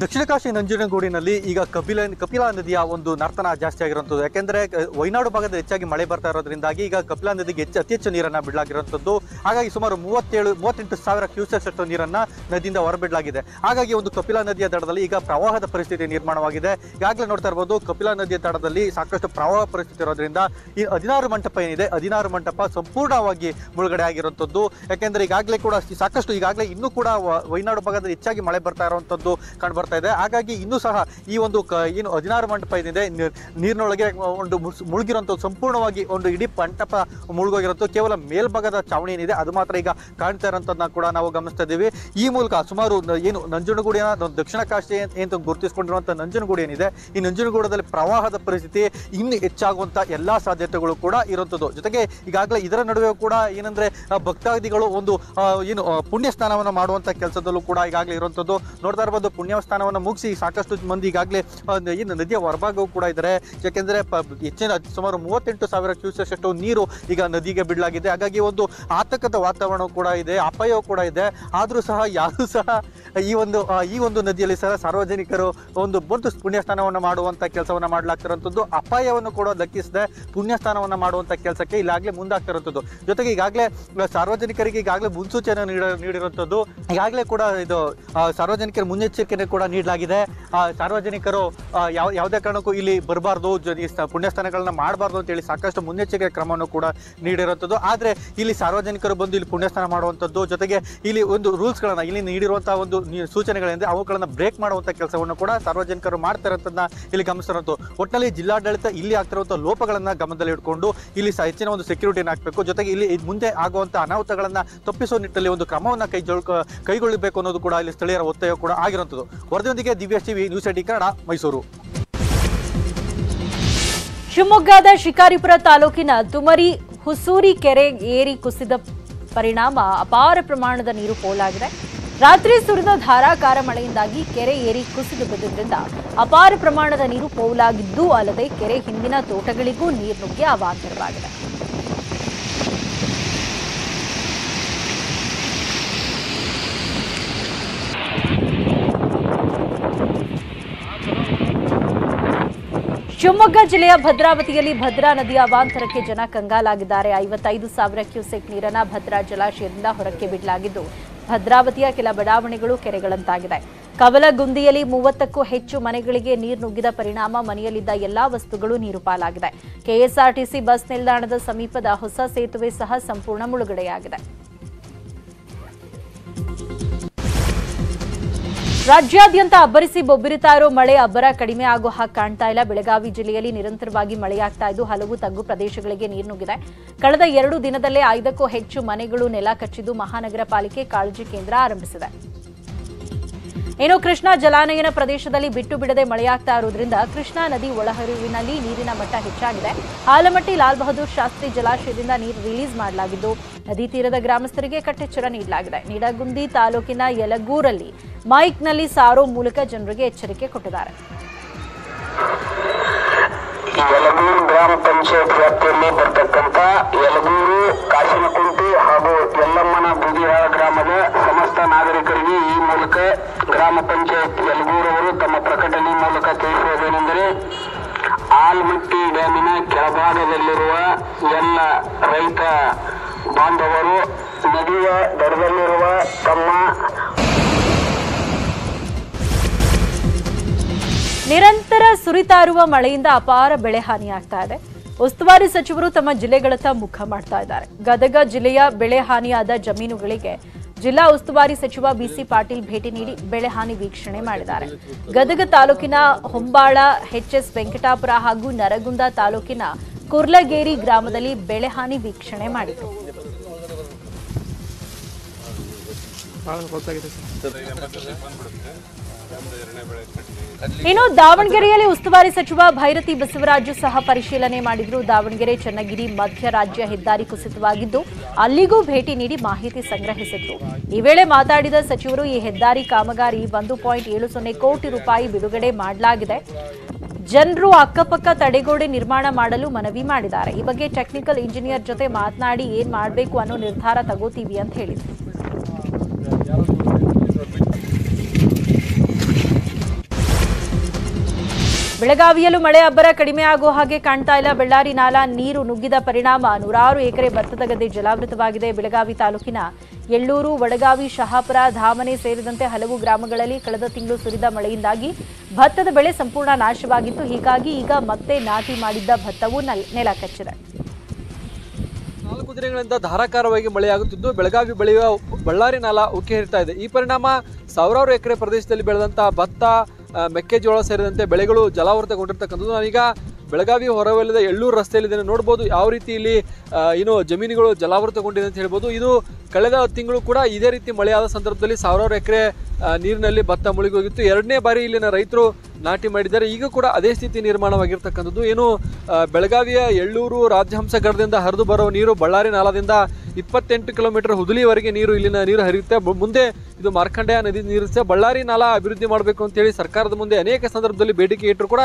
ದಕ್ಷಿಣ ಕಾಶಿ ನಂಜನಗೂಡಿನಲ್ಲಿ ಈಗ ಕಪಿಲಾ ನದಿಯ ಒಂದು ನರ್ತನ ಜಾಸ್ತಿ ಆಗಿರುವಂಥದ್ದು. ಯಾಕೆಂದರೆ ವಯನಾಡು ಭಾಗದಲ್ಲಿ ಹೆಚ್ಚಾಗಿ ಮಳೆ ಬರ್ತಾ ಇರೋದ್ರಿಂದಾಗಿ ಈಗ ಕಪಿಲಾ ನದಿಗೆ ಅತಿ ಹೆಚ್ಚು ನೀರನ್ನು ಬಿಡಲಾಗಿರುವಂಥದ್ದು. ಹಾಗಾಗಿ ಸುಮಾರು 38,000 ಕ್ಯೂಸೆಕ್ಸ್ ಅಷ್ಟು ನೀರನ್ನು ನದಿಯಿಂದ ಹೊರಬಿಡಲಾಗಿದೆ. ಹಾಗಾಗಿ ಒಂದು ಕಪಿಲಾ ನದಿಯ ದಡದಲ್ಲಿ ಈಗ ಪ್ರವಾಹದ ಪರಿಸ್ಥಿತಿ ನಿರ್ಮಾಣವಾಗಿದೆ. ಈಗಾಗಲೇ ನೋಡ್ತಾ ಇರ್ಬೋದು, ಕಪಿಲಾ ನದಿಯ ದಡದಲ್ಲಿ ಸಾಕಷ್ಟು ಪ್ರವಾಹ ಪರಿಸ್ಥಿತಿ ಇರೋದ್ರಿಂದ ಈ 16 ಮಂಟಪ ಏನಿದೆ, 16 ಮಂಟಪ ಸಂಪೂರ್ಣವಾಗಿ ಮುಳುಗಡೆ ಆಗಿರುವಂಥದ್ದು. ಯಾಕೆಂದರೆ ಈಗಾಗಲೇ ಕೂಡ ಸಾಕಷ್ಟು ಇನ್ನೂ ಕೂಡ ವಯನಾಡು ಭಾಗದಲ್ಲಿ ಹೆಚ್ಚಾಗಿ ಮಳೆ ಬರ್ತಾ ಇರುವಂಥದ್ದು ಕಂಡು ಬರ್ತಾ ಇದೆ. ಹಾಗಾಗಿ ಇನ್ನೂ ಸಹ ಈ ಒಂದು ಏನು 16 ಮಂಟಪ ಏನಿದೆ ನೀರಿನೊಳಗೆ ಒಂದು ಮುಳುಗಿರುವಂಥ ಸಂಪೂರ್ಣವಾಗಿ ಒಂದು ಇಡೀ ಮಂಟಪ ಮುಳುಗೋಗಿರುವಂಥ ಕೇವಲ ಮೇಲ್ಭಾಗದ ಚಾವಣಿ ಏನಿದೆ ಅದು ಮಾತ್ರ ಈಗ ಕಾಣ್ತಾ ಇರೋಂಥದ್ದನ್ನ ಕೂಡ ನಾವು ಗಮನಿಸ್ತಾ ಇದ್ದೀವಿ. ಈ ಮೂಲಕ ಸುಮಾರು ಏನು ನಂಜನಗೂಡಿನ ದಕ್ಷಿಣ ಕಾಶಿ ಅಂತ ಗುರುತಿಸಿಕೊಂಡಿರುವಂಥ ನಂಜನಗೂಡು ಏನಿದೆ, ಈ ನಂಜನಗೂಡದಲ್ಲಿ ಪ್ರವಾಹದ ಪರಿಸ್ಥಿತಿ ಇನ್ನು ಹೆಚ್ಚಾಗುವಂಥ ಎಲ್ಲಾ ಸಾಧ್ಯತೆಗಳು ಕೂಡ ಇರುವಂಥದ್ದು. ಜೊತೆಗೆ ಈಗಾಗಲೇ ಇದರ ನಡುವೆ ಕೂಡ ಏನಂದ್ರೆ ಭಕ್ತಾದಿಗಳು ಒಂದು ಏನು ಪುಣ್ಯ ಸ್ನಾನವನ್ನು ಮಾಡುವಂಥ ಕೆಲಸದಲ್ಲೂ ಕೂಡ ಈಗಾಗಲೇ ಇರುವಂಥದ್ದು. ನೋಡ್ತಾ ಇರ್ಬೋದು, ಪುಣ್ಯ ಸ್ನಾನವನ್ನು ಮುಗಿಸಿ ಸಾಕಷ್ಟು ಮಂದಿ ಈಗಾಗಲೇ ಏನು ನದಿಯ ಹೊರಭಾಗವೂ ಕೂಡ ಇದ್ದಾರೆ. ಯಾಕೆಂದರೆ ಹೆಚ್ಚಿನ ಸುಮಾರು 38,000 ಕ್ಯೂಸೆಕ್ಸ್ ಅಷ್ಟು ನೀರು ಈಗ ನದಿಗೆ ಬಿಡಲಾಗಿದೆ. ಹಾಗಾಗಿ ಒಂದು ಆತಂಕದ ವಾತಾವರಣ ಕೂಡ ಇದೆ, ಅಪಾಯವೂ ಕೂಡ ಇದೆ. ಆದರೂ ಸಹ ಯಾರು ಸಹ ಈ ಒಂದು ನದಿಯಲ್ಲಿ ಸಹ ಸಾರ್ವಜನಿಕರು ಒಂದು ಪುಣ್ಯ ಸ್ನಾನವನ್ನು ಮಾಡುವಂಥ ಕೆಲಸವನ್ನು ಮಾಡಲಾಗ್ತಿರೋಂಥದ್ದು. ಅಪಾಯವನ್ನು ಕೂಡ ಲೆಕ್ಕಿಸದೆ ಪುಣ್ಯ ಸ್ನಾನವನ್ನು ಮಾಡುವಂಥ ಕೆಲಸಕ್ಕೆ ಈಗಾಗಲೇ ಮುಂದಾಗ್ತಿರೋಂಥದ್ದು. ಜೊತೆಗೆ ಈಗಾಗಲೇ ಸಾರ್ವಜನಿಕರಿಗೆ ಈಗಾಗಲೇ ಮುನ್ಸೂಚನೆ ನೀಡಿರುವಂಥದ್ದು. ಈಗಾಗಲೇ ಕೂಡ ಇದು ಸಾರ್ವಜನಿಕರ ಮುನ್ನೆಚ್ಚರಿಕೆ ಕೂಡ ನೀಡಲಾಗಿದೆ. ಸಾರ್ವಜನಿಕರು ಯಾವುದೇ ಕಾರಣಕ್ಕೂ ಇಲ್ಲಿ ಬರಬಾರ್ದು, ಪುಣ್ಯಸ್ಥಾನಗಳನ್ನ ಮಾಡಬಾರ್ದು ಅಂತೇಳಿ ಸಾಕಷ್ಟು ಮುನ್ನೆಚ್ಚರಿಕೆ ಕ್ರಮವನ್ನು ಕೂಡ ನೀಡಿರುವಂಥದ್ದು. ಆದರೆ ಇಲ್ಲಿ ಸಾರ್ವಜನಿಕರು ಬಂದು ಇಲ್ಲಿ ಪುಣ್ಯಸ್ನಾನ ಮಾಡುವಂಥದ್ದು, ಜೊತೆಗೆ ಇಲ್ಲಿ ಒಂದು ರೂಲ್ಸ್ಗಳನ್ನ ಇಲ್ಲಿ ನೀಡಿರುವಂತಹ ಒಂದು ಸೂಚನೆಗಳಿಂದ ಅವುಗಳನ್ನ ಬ್ರೇಕ್ ಮಾಡುವಂಥ ಕೆಲಸವನ್ನು ಕೂಡ ಸಾರ್ವಜನಿಕರು ಮಾಡ್ತಾ ಇರೋದನ್ನ ಇಲ್ಲಿ ಗಮನಿಸಿರೋದು. ಒಟ್ಟಿನಲ್ಲಿ ಜಿಲ್ಲಾಡಳಿತ ಇಲ್ಲಿ ಆಗ್ತಿರುವಂತಹ ಲೋಪಗಳನ್ನ ಗಮನದಲ್ಲಿ ಇಟ್ಕೊಂಡು ಇಲ್ಲಿ ಹೆಚ್ಚಿನ ಒಂದು ಸೆಕ್ಯೂರಿಟಿನ ಹಾಕಬೇಕು. ಜೊತೆಗೆ ಇಲ್ಲಿ ಮುಂದೆ ಆಗುವಂಥ ಅನಾಹುತಗಳನ್ನ ತಪ್ಪಿಸುವ ನಿಟ್ಟಿನಲ್ಲಿ ಒಂದು ಕ್ರಮವನ್ನು ಕೈಗೊಳ್ಳಬೇಕು ಅನ್ನೋದು ಕೂಡ ಇಲ್ಲಿ ಸ್ಥಳೀಯರ ಒತ್ತಾಯ ಕೂಡ ಆಗಿರುವಂಥದ್ದು. ವರದಿಯೊಂದಿಗೆ ದಿವ್ಯಾ ಟಿವಿ ನ್ಯೂಸ್ 18 ಕನ್ನಡ, ಮೈಸೂರು.
ಶಿವಮೊಗ್ಗದ ಶಿಕಾರಿಪುರ ತಾಲೂಕಿನ ತುಮರಿ ಹುಸೂರಿ ಕೆರೆ ಏರಿ ಕುಸಿದ ಪರಿಣಾಮ ಅಪಾರ ಪ್ರಮಾಣದ ನೀರು ಪೋಲಾಗಿದೆ. ರಾತ್ರಿ ಸುರಿದ ಧಾರಾಕಾರ ಮಳೆಯಿಂದಾಗಿ ಕೆರೆ ಏರಿ ಕುಸಿದು ಬಿದ್ದಿದ್ದರಿಂದ ಅಪಾರ ಪ್ರಮಾಣದ ನೀರು ಪೋಲಾಗಿದ್ದೂ ಅಲ್ಲದೆ ಕೆರೆ ಹಿಂದಿನ ತೋಟಗಳಿಗೂ ನೀರು ನುಗ್ಗಿ ಅವಾಂತರವಾಗಿದೆ. ಶಿವಮೊಗ್ಗ ಜಿಲ್ಲೆಯ ಭದ್ರಾವತಿಯಲ್ಲಿ ಭದ್ರಾ ನದಿಯ ಅವಾಂತರಕ್ಕೆ ಜನ ಕಂಗಾಲಾಗಿದ್ದಾರೆ. 55,000 ಕ್ಯೂಸೆಕ್ ನೀರನ್ನು ಭದ್ರಾ ಜಲಾಶಯದಿಂದ ಹೊರಕ್ಕೆ ಬಿಡಲಾಗಿದ್ದು ಭದ್ರಾವತಿಯ ಕೆಲ ಬಡಾವಣೆಗಳು ಕೆರೆಗಳಂತಾಗಿದೆ. ಕವಲಗುಂದಿಯಲ್ಲಿ 30ಕ್ಕೂ ಹೆಚ್ಚು ಮನೆಗಳಿಗೆ ನೀರು ನುಗ್ಗಿದ ಪರಿಣಾಮ ಮನೆಯಲ್ಲಿದ್ದ ಎಲ್ಲಾ ವಸ್ತುಗಳು ನೀರು ಪಾಲಾಗಿದೆ. ಕೆಎಸ್ಆರ್ಟಿಸಿ ಬಸ್ ನಿಲ್ದಾಣದ ಸಮೀಪದ ಹೊಸ ಸೇತುವೆ ಸಹ ಸಂಪೂರ್ಣ ಮುಳುಗಡೆಯಾಗಿದೆ. ರಾಜ್ಯಾದ್ಯಂತ ಅಬ್ಬರಿಸಿ ಬೊಬ್ಬಿರುತ್ತಾ ಇರೋ ಮಳೆ ಅಬ್ಬರ ಕಡಿಮೆ ಆಗೋ ಹಾಗೆ ಕಾಣ್ತಾ ಇಲ್ಲ. ಬೆಳಗಾವಿ ಜಿಲ್ಲೆಯಲ್ಲಿ ನಿರಂತರವಾಗಿ ಮಳೆಯಾಗ್ತಾ ಇದ್ದು ಹಲವು ತಗ್ಗು ಪ್ರದೇಶಗಳಿಗೆ ನೀರು ನುಗ್ಗಿದೆ. ಕಳೆದ 2 ದಿನದಲ್ಲೇ 5ಕ್ಕೂ ಹೆಚ್ಚು ಮನೆಗಳು ನೆಲ ಕಚ್ಚಿದ್ದು ಮಹಾನಗರ ಪಾಲಿಕೆ ಕಾಳಜಿ ಕೇಂದ್ರ ಆರಂಭಿಸಿದೆ. ಇನ್ನು ಕೃಷ್ಣಾ ಜಲಾನಯನ ಪ್ರದೇಶದಲ್ಲಿ ಬಿಟ್ಟು ಬಿಡದೆ ಮಳೆಯಾಗ್ತಾ ಇರುವುದರಿಂದ ಕೃಷ್ಣಾ ನದಿ ಒಳಹರಿವಿನಲ್ಲಿ ನೀರಿನ ಮಟ್ಟ ಹೆಚ್ಚಾಗಿದೆ. ಆಲಮಟ್ಟಿ ಲಾಲ್ ಬಹದ್ದೂರ್ ಶಾಸ್ತ್ರಿ ಜಲಾಶಯದಿಂದ ನೀರು ರಿಲೀಸ್ ಮಾಡಲಾಗಿದ್ದು ನದಿ ತೀರದ ಗ್ರಾಮಸ್ಥರಿಗೆ ಕಟ್ಟೆಚ್ಚರ ನೀಡಲಾಗಿದೆ. ನಿಡಗುಂದಿ ತಾಲೂಕಿನ ಯಲಗೂರಲ್ಲಿ ಮೈಕ್ನಲ್ಲಿ ಸಾರೋ ಮೂಲಕ ಜನರಿಗೆ ಎಚ್ಚರಿಕೆ ಕೊಟ್ಟಿದ್ದಾರೆ.
ಯಲಗೂರು ಗ್ರಾಮ ಪಂಚಾಯತ್ ವ್ಯಾಪ್ತಿಯಲ್ಲಿ ಬರ್ತಕ್ಕಂಥ ಯಲಗೂರು, ಕಾಶಿನಕುಂಟೆ ಹಾಗೂ ಯಲ್ಲಮ್ಮನ ಬೂದಿಹಾಳ ಗ್ರಾಮದ ಸಮಸ್ತ ನಾಗರಿಕರಿಗೆ ಈ ಮೂಲಕ ಗ್ರಾಮ ಪಂಚಾಯತ್ ಯಲಗೂರವರು ತಮ್ಮ ಪ್ರಕಟಣೆ ಮೂಲಕ ತಿಳಿಸುವುದೇನೆಂದರೆ, ಆಲ್ಮಟ್ಟಿ ಡ್ಯಾಮಿನ ಕೆಳಭಾಗದಲ್ಲಿರುವ ಎಲ್ಲ ರೈತ ಬಾಂಧವರು ನದಿಯ ದಡದಲ್ಲಿರುವ ತಮ್ಮ
ನಿರಂತರ ಸುರಿತಾ ಇರುವ ಮಳೆಯಿಂದ ಅಪಾರ ಬೆಳೆ ಹಾನಿಯಾಗ್ತಾ ಇದೆ. ಉಸ್ತುವಾರಿ ಸಚಿವರು ತಮ್ಮ ಜಿಲ್ಲೆಗಳತ್ತ ಮುಖ ಮಾಡ್ತಾ ಇದ್ದಾರೆ. ಗದಗ ಜಿಲ್ಲೆಯ ಬೆಳೆ ಹಾನಿಯಾದ ಜಮೀನುಗಳಿಗೆ ಜಿಲ್ಲಾ ಉಸ್ತುವಾರಿ ಸಚಿವ ಬಿಸಿ ಪಾಟೀಲ್ ಭೇಟಿ ನೀಡಿ ಬೆಳೆ ಹಾನಿ ವೀಕ್ಷಣೆ ಮಾಡಿದ್ದಾರೆ. ಗದಗ ತಾಲೂಕಿನ ಹೊಂಬಾಳ, ಎಚ್ಎಸ್ ವೆಂಕಟಾಪುರ ಹಾಗೂ ನರಗುಂದ ತಾಲೂಕಿನ ಕುರ್ಲಗೇರಿ ಗ್ರಾಮದಲ್ಲಿ ಬೆಳೆ ಹಾನಿ ವೀಕ್ಷಣೆ ಮಾಡಿದರು. ಇನ್ನು ದಾವಣಗೆರೆಯಲ್ಲಿ ಉಸ್ತುವಾರಿ ಸಚಿವ ಭೈರತಿ ಬಸವರಾಜು ಸಹ ಪರಿಶೀಲನೆ ಮಾಡಿದ್ರು. ದಾವಣಗೆರೆ ಚನ್ನಗಿರಿ ಮಧ್ಯ ರಾಜ್ಯ ಹೆದ್ದಾರಿ ಕುಸಿತವಾಗಿದ್ದು ಅಲ್ಲಿಗೂ ಭೇಟಿ ನೀಡಿ ಮಾಹಿತಿ ಸಂಗ್ರಹಿಸಿದ್ರು. ಈ ವೇಳೆ ಮಾತಾಡಿದ ಸಚಿವರು, ಈ ಹೆದ್ದಾರಿ ಕಾಮಗಾರಿ 1.70 ಕೋಟಿ ರೂಪಾಯಿ ಬಿಡುಗಡೆ ಮಾಡಲಾಗಿದೆ. ಜನರು ಅಕ್ಕಪಕ್ಕ ತಡೆಗೋಡೆ ನಿರ್ಮಾಣ ಮಾಡಲು ಮನವಿ ಮಾಡಿದ್ದಾರೆ. ಈ ಬಗ್ಗೆ ಟೆಕ್ನಿಕಲ್ ಇಂಜಿನಿಯರ್ ಜೊತೆ ಮಾತನಾಡಿ ಏನ್ ಮಾಡಬೇಕು ಅನ್ನೋ ನಿರ್ಧಾರ ತಗೋತೀವಿ ಅಂತ ಹೇಳಿದ್ರು. ಬೆಳಗಾವಿಯಲ್ಲೂ ಮಳೆ ಅಬ್ಬರ ಕಡಿಮೆ ಆಗೋ ಹಾಗೆ ಕಾಣ್ತಾ ಇಲ್ಲ. ಬಳ್ಳಾರಿ ನಾಲಾ ನೀರು ನುಗ್ಗಿದ ಪರಿಣಾಮ 100 ಎಕರೆ ಭತ್ತದ ಗದ್ದೆ ಜಲಾವೃತವಾಗಿದೆ. ಬೆಳಗಾವಿ ತಾಲೂಕಿನ ಎಳ್ಳೂರು, ವಡಗಾವಿ, ಶಹಾಪುರ, ಧಾಮನೆ ಸೇರಿದಂತೆ ಹಲವು ಗ್ರಾಮಗಳಲ್ಲಿ ಕಳೆದ ತಿಂಗಳು ಸುರಿದ ಮಳೆಯಿಂದಾಗಿ ಭತ್ತದ ಬೆಳೆ ಸಂಪೂರ್ಣ ನಾಶವಾಗಿತ್ತು. ಹೀಗಾಗಿ ಈಗ ಮತ್ತೆ ನಾಟಿ ಮಾಡಿದ್ದ ಭತ್ತವು ನೆಲ ಕಚ್ಚಿದೆ.
4 ದಿನಗಳಿಂದ ಧಾರಾಕಾರವಾಗಿ ಮಳೆಯಾಗುತ್ತಿದ್ದು ಬೆಳಗಾವಿ ಬೆಳೆಯುವ ಬಳ್ಳಾರಿ ನಾಲಾ ಉಕ್ಕಿ ಹರಿತಾ ಇದೆ. ಈ ಪರಿಣಾಮ ಸಾವಿರಾರು ಎಕರೆ ಪ್ರದೇಶದಲ್ಲಿ ಬೆಳೆದಂತಹ ಭತ್ತ, ಮೆಕ್ಕೆಜೋಳ ಸೇರಿದಂತೆ ಬೆಳೆಗಳು ಜಲಾವೃತಗೊಂಡಿರ್ತಕ್ಕಂಥದ್ದು. ನಾನೀಗ ಬೆಳಗಾವಿ ಹೊರವಲಯದ ಎಳ್ಳೂರು ರಸ್ತೆಯಲ್ಲಿ ನೋಡ್ಬೋದು ಯಾವ ರೀತಿ ಇಲ್ಲಿ ಏನು ಜಮೀನುಗಳು ಜಲಾವೃತಗೊಂಡಿದೆ ಅಂತ ಹೇಳ್ಬೋದು. ಇದು ಕಳೆದ ತಿಂಗಳು ಕೂಡ ಇದೇ ರೀತಿ ಮಳೆಯಾದ ಸಂದರ್ಭದಲ್ಲಿ ಸಾವಿರಾರು ಎಕರೆ ನೀರಿನಲ್ಲಿ ಭತ್ತ ಮುಳುಗಿ ಹೋಗಿತ್ತು. 2ನೇ ಬಾರಿ ಇಲ್ಲಿನ ರೈತರು ನಾಟಿ ಮಾಡಿದ್ದಾರೆ. ಈಗ ಕೂಡ ಅದೇ ಸ್ಥಿತಿ ನಿರ್ಮಾಣವಾಗಿರ್ತಕ್ಕಂಥದ್ದು. ಏನು ಬೆಳಗಾವಿಯ ಎಳ್ಳೂರು ರಾಜಹಂಸ ಗಢದಿಂದ ಹರಿದು ಬರೋ ನೀರು ಬಳ್ಳಾರಿ ನಾಲಾದಿಂದ 28 ಕಿಲೋಮೀಟರ್ ಹುದುಲಿವರೆಗೆ ಇಲ್ಲಿನ ನೀರು ಹರಿಯುತ್ತೆ. ಮುಂದೆ ಇದು ಮಾರ್ಕಂಡೆಯ ನದಿ ನೀರಿರುತ್ತೆ. ಬಳ್ಳಾರಿ ನಾಲಾ ಅಭಿವೃದ್ಧಿ ಮಾಡಬೇಕು ಅಂತೇಳಿ ಸರ್ಕಾರದ ಮುಂದೆ ಅನೇಕ ಸಂದರ್ಭದಲ್ಲಿ ಬೇಡಿಕೆ ಇಟ್ಟರು ಕೂಡ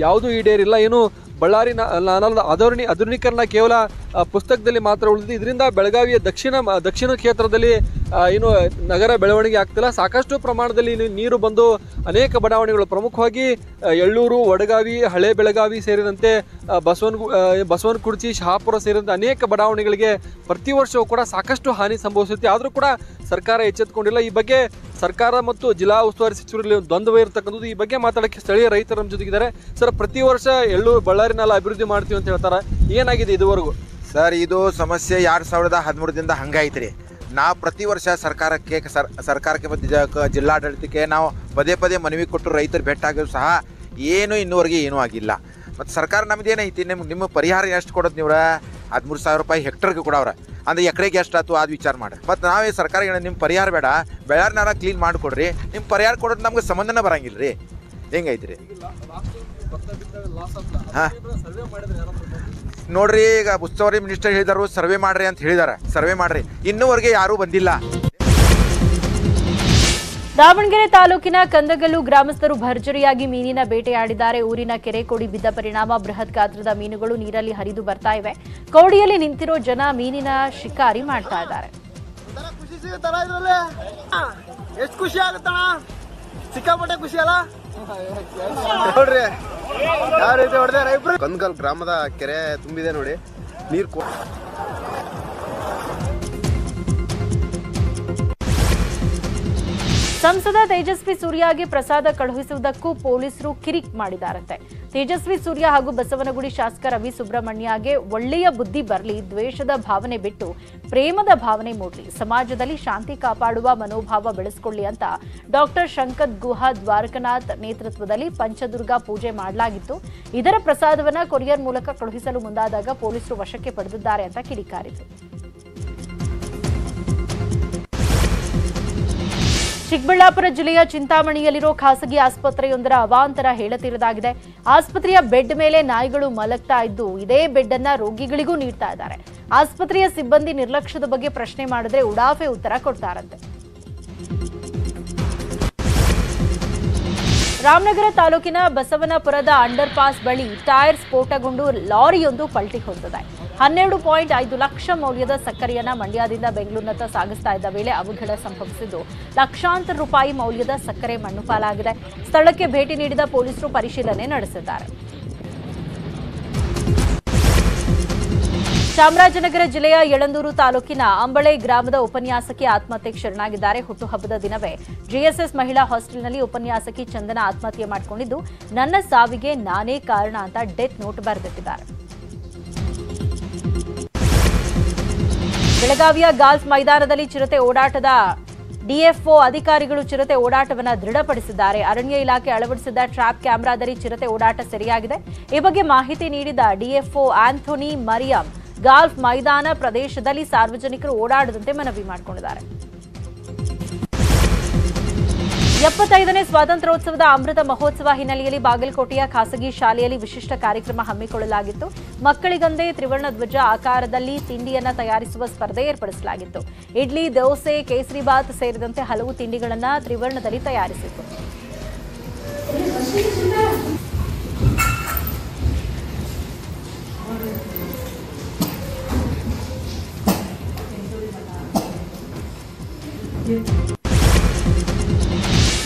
ಯಾವುದೂ ಈಡೇರಿಲ್ಲ. ಏನು ಬಳ್ಳಾರಿ ನಾಲದ ಆಧುನೀಕರಣ ಕೇವಲ ಪುಸ್ತಕದಲ್ಲಿ ಮಾತ್ರ ಉಳಿದಿದೆ. ಇದರಿಂದ ಬೆಳಗಾವಿಯ ದಕ್ಷಿಣ ಕ್ಷೇತ್ರದಲ್ಲಿ ಏನು ನಗರ ಬೆಳವಣಿಗೆ ಆಗ್ತಿಲ್ಲ. ಸಾಕಷ್ಟು ಪ್ರಮಾಣದಲ್ಲಿ ನೀರು ಬಂದು ಅನೇಕ ಬಡಾವಣೆಗಳು, ಪ್ರಮುಖವಾಗಿ ಎಳ್ಳೂರು, ವಡಗಾವಿ, ಹಳೆ ಬೆಳಗಾವಿ ಸೇರಿದಂತೆ ಬಸವನಕುರ್ಚಿ, ಶಹಾಪುರ ಸೇರಿದಂತೆ ಅನೇಕ ಬಡಾವಣೆಗಳಿಗೆ ಪ್ರತಿ ವರ್ಷವೂ ಕೂಡ ಸಾಕಷ್ಟು ಹಾನಿ ಸಂಭವಿಸುತ್ತೆ. ಆದರೂ ಕೂಡ ಸರ್ಕಾರ ಎಚ್ಚೆತ್ತುಕೊಂಡಿಲ್ಲ. ಈ ಬಗ್ಗೆ ಸರ್ಕಾರ ಮತ್ತು ಜಿಲ್ಲಾ ಉಸ್ತುವಾರಿ ಸಚಿವರಲ್ಲಿ ದ್ವಂದ್ವ ಇರತಕ್ಕಂಥದ್ದು. ಈ ಬಗ್ಗೆ ಮಾತಾಡೋಕ್ಕೆ ಸ್ಥಳೀಯ ರೈತರು ನಮ್ಮ ಜೊತೆಗಿದ್ದಾರೆ. ಸರ್, ಪ್ರತಿ ವರ್ಷ ಎಳ್ಳೂರು ಬಳ್ಳಾರಿ ನಾಲಾ ಅಭಿವೃದ್ಧಿ ಮಾಡ್ತೀವಿ ಅಂತ ಹೇಳ್ತಾರೆ. ಏನಾಗಿದೆ ಇದುವರೆಗೂ?
ಸರ್, ಇದು ಸಮಸ್ಯೆ 2013ದಿಂದ ಹಂಗಾಯ್ತು ರೀ. ನಾವು ಪ್ರತಿ ವರ್ಷ ಸರ್ಕಾರಕ್ಕೆ ಮತ್ತು ಜಿಲ್ಲಾಡಳಿತಕ್ಕೆ ನಾವು ಪದೇ ಮನವಿ ಕೊಟ್ಟು ರೈತರು ಭೇಟಾಗೋದು ಸಹ ಇನ್ನೂವರೆಗೆ ಏನೂ ಆಗಿಲ್ಲ. ಮತ್ತು ಸರ್ಕಾರ ನಮ್ದೇನೈತಿ, ನಿಮ್ಮ ಪರಿಹಾರ ಎಷ್ಟು ಕೊಡೋದು ನೀವು? 13,000 ರೂಪಾಯಿ ಹೆಕ್ಟರ್ಗೆ ಕೊಡವ್ರೆ. ಅಂದರೆ ಎಕರೆಗೆ ಎಷ್ಟು ಆಯ್ತು ಅದು ವಿಚಾರ ಮಾಡಿ. ಮತ್ತು ನಾವೇ ಸರ್ಕಾರ ನಿಮ್ಮ ಪರಿಹಾರ ಬೇಡ, ಬೆಳಾರಿ ನಾಲಾ ಕ್ಲೀನ್ ಮಾಡಿಕೊಡ್ರಿ, ನಿಮ್ಮ ಪರಿಹಾರ ಕೊಡೋದು ನಮ್ಗೆ ಸಂಬಂಧನೇ ಬರಂಗಿಲ್ಲ ರೀ. ಹೆಂಗೈತಿ ರೀ? ಹಾಂ ನೋಡ್ರಿ, ಈಗ ಉಸ್ತುವಾರಿ ಮಿನಿಸ್ಟರ್ ಹೇಳಿದಾರು ಸರ್ವೆ ಮಾಡ್ರಿ ಅಂತ ಹೇಳಿದಾರೆ. ಸರ್ವೆ ಮಾಡ್ರಿ, ಇನ್ನೂವರೆಗೆ ಯಾರೂ ಬಂದಿಲ್ಲ.
ದಾವಣಗೆರೆ ತಾಲೂಕಿನ ಕಂದಗಲ್ಲು ಗ್ರಾಮಸ್ಥರು ಭರ್ಜರಿಯಾಗಿ ಮೀನಿನ ಬೇಟೆಯಾಡಿದ್ದಾರೆ. ಊರಿನ ಕೆರೆ ಕೋಡಿ ಬಿದ್ದ ಪರಿಣಾಮ ಬೃಹತ್ ಗಾತ್ರದ ಮೀನುಗಳು ನೀರಲ್ಲಿ ಹರಿದು ಬರ್ತಾ ಇವೆ. ಕೋಡಿಯಲ್ಲಿ ನಿಂತಿರೋ ಜನ ಮೀನಿನ ಶಿಕಾರಿ ಮಾಡ್ತಾ ಇದ್ದಾರೆ.
ಎಷ್ಟು ಖುಷಿ ಆಗುತ್ತಣ, ಸಿಕ್ಕಾಪಟ್ಟೆ ಖುಷಿ ಅಲ್ಲ ನೋಡ್ರಿ. ಯಾವ ರೀತಿ ಹೊಡೆದಾರ ಇಬ್ರು. ಕಂದಗಲ್ ಗ್ರಾಮದ ಕೆರೆ ತುಂಬಿದೆ ನೋಡಿ, ನೀರು.
ಸಂಸದ ತೇಜಸ್ವಿ ಸೂರ್ಯಗೆ ಪ್ರಸಾದ ಕಳುಹಿಸುವುದಕ್ಕೂ ಪೊಲೀಸರು ಕಿರಿಕ್ ಮಾಡಿದ್ದಾರಂತೆ. ತೇಜಸ್ವಿ ಸೂರ್ಯ ಹಾಗೂ ಬಸವನಗುಡಿ ಶಾಸಕ ರವಿ ಸುಬ್ರಹ್ಮಣ್ಯಗೆ ಒಳ್ಳೆಯ ಬುದ್ಧಿ ಬರಲಿ, ದ್ವೇಷದ ಭಾವನೆ ಬಿಟ್ಟು ಪ್ರೇಮದ ಭಾವನೆ ಮೂಡಲಿ, ಸಮಾಜದಲ್ಲಿ ಶಾಂತಿ ಕಾಪಾಡುವ ಮನೋಭಾವ ಬೆಳೆಸಿಕೊಳ್ಳಿ ಅಂತ ಡಾಕ್ಟರ್ ಶಂಕತ್ ಗುಹಾ ದ್ವಾರಕನಾಥ್ ನೇತೃತ್ವದಲ್ಲಿ ಪಂಚದುರ್ಗಾ ಪೂಜೆ ಮಾಡಲಾಗಿತ್ತು. ಇದರ ಪ್ರಸಾದವನ್ನ ಕೊರಿಯರ್ ಮೂಲಕ ಕಳುಹಿಸಲು ಮುಂದಾದಾಗ ಪೊಲೀಸರು ವಶಕ್ಕೆ ಪಡೆದಿದ್ದಾರೆ ಅಂತ ಕಿಡಿಕಾರಿತು. ಚಿಕ್ಕಬಳ್ಳಾಪುರ ಜಿಲ್ಲೆಯ ಚಿಂತಾಮಣಿಯಲ್ಲಿರೋ ಖಾಸಗಿ ಆಸ್ಪತ್ರೆಯೊಂದರ ಅವಾಂತರ ಹೇಳತೀರದಾಗಿದೆ. ಆಸ್ಪತ್ರೆಯ ಬೆಡ್ ಮೇಲೆ ನಾಯಿಗಳು ಮಲಗ್ತಾ ಇದ್ದು ಇದೇ ಬೆಡ್ ಅನ್ನ ರೋಗಿಗಳಿಗೂ ನೀಡ್ತಾ ಇದ್ದಾರೆ. ಆಸ್ಪತ್ರೆಯ ಸಿಬ್ಬಂದಿ ನಿರ್ಲಕ್ಷ್ಯದ ಬಗ್ಗೆ ಪ್ರಶ್ನೆ ಮಾಡಿದ್ರೆ ಉಡಾಫೆ ಉತ್ತರ ಕೊಡ್ತಾರಂತೆ. ರಾಮನಗರ ತಾಲೂಕಿನ ಬಸವನಪುರದ ಅಂಡರ್ ಪಾಸ್ ಬಳಿ ಟೈರ್ ಸ್ಫೋಟಗೊಂಡು ಲಾರಿಯೊಂದು ಪಲ್ಟಿ ಹೊಂದಿದೆ. 12.5 ಲಕ್ಷ ಮೌಲ್ಯದ ಸಕ್ಕರೆಯನ್ನ ಮಂಡ್ಯದಿಂದ ಬೆಂಗಳೂರಿನತ್ತ ಸಾಗಿಸ್ತಾ ಇದ್ದ ವೇಳೆ ಅವಘಡ ಸಂಭವಿಸಿದ್ದು ಲಕ್ಷಾಂತರ ರೂಪಾಯಿ ಮೌಲ್ಯದ ಸಕ್ಕರೆ ಮಣ್ಣು ಪಾಲಾಗಿದೆ. ಸ್ಥಳಕ್ಕೆ ಭೇಟಿ ನೀಡಿದ ಪೊಲೀಸರು ಪರಿಶೀಲನೆ ನಡೆಸಿದ್ದಾರೆ. ಚಾಮರಾಜನಗರ ಜಿಲ್ಲೆಯ ಯಳಂದೂರು ತಾಲೂಕಿನ ಅಂಬಳೆ ಗ್ರಾಮದ ಉಪನ್ಯಾಸಕಿ ಆತ್ಮಹತ್ಯೆಗೆ ಶರಣಾಗಿದ್ದಾರೆ. ಹುಟ್ಟುಹಬ್ಬದ ದಿನವೇ ಜಿಎಸ್ಎಸ್ ಮಹಿಳಾ ಹಾಸ್ಟೆಲ್ನಲ್ಲಿ ಉಪನ್ಯಾಸಕಿ ಚಂದನ ಆತ್ಮಹತ್ಯೆ ಮಾಡಿಕೊಂಡಿದ್ದು ನನ್ನ ಸಾವಿಗೆ ನಾನೇ ಕಾರಣ ಅಂತ ಡೆತ್ ನೋಟ್ ಬರೆದಿಟ್ಟಿದ್ದಾರೆ. ಬೆಳಗಾವಿಯ ಗಾಲ್ಫ್ ಮೈದಾನದಲ್ಲಿ ಚಿರತೆ ಓಡಾಟದ ಡಿಎಫ್ಒ ಅಧಿಕಾರಿಗಳು ಚಿರತೆ ಓಡಾಟವನ್ನು ದೃಢಪಡಿಸಿದ್ದಾರೆ. ಅರಣ್ಯ ಇಲಾಖೆ ಅಳವಡಿಸಿದ್ದ ಟ್ರ್ಯಾಪ್ ಕ್ಯಾಮೆರಾದಲ್ಲಿ ಚಿರತೆ ಓಡಾಟ ಸೆರೆಯಾಗಿದೆ. ಈ ಬಗ್ಗೆ ಮಾಹಿತಿ ನೀಡಿದ ಡಿಎಫ್ಒ ಆಂಥೋನಿ ಮರಿಯಂ ಗಾಲ್ಫ್ ಮೈದಾನ ಪ್ರದೇಶದಲ್ಲಿ ಸಾರ್ವಜನಿಕರು ಓಡಾಡದಂತೆ ಮನವಿ ಮಾಡಿಕೊಂಡಿದ್ದಾರೆ. 75ನೇ ಸ್ವಾತಂತ್ರ್ಯೋತ್ಸವದ ಅಮೃತ ಮಹೋತ್ಸವ ಹಿನ್ನೆಲೆಯಲ್ಲಿ ಬಾಗಲಕೋಟೆಯ ಖಾಸಗಿ ಶಾಲೆಯಲ್ಲಿ ವಿಶಿಷ್ಟ ಕಾರ್ಯಕ್ರಮ ಹಮ್ಮಿಕೊಳ್ಳಲಾಗಿತ್ತು. ಮಕ್ಕಳಿಗಂದೇ ತ್ರಿವರ್ಣ ಧ್ವಜ ಆಕಾರದಲ್ಲಿ ತಿಂಡಿಯನ್ನ ತಯಾರಿಸುವ ಸ್ಪರ್ಧೆ ಏರ್ಪಡಿಸಲಾಗಿತ್ತು. ಇಡ್ಲಿ, ದೋಸೆ, ಕೇಸರಿಬಾತ್ ಸೇರಿದಂತೆ ಹಲವು ತಿಂಡಿಗಳನ್ನ ತ್ರಿವರ್ಣದಲ್ಲಿ ತಯಾರಿಸಿತ್ತು.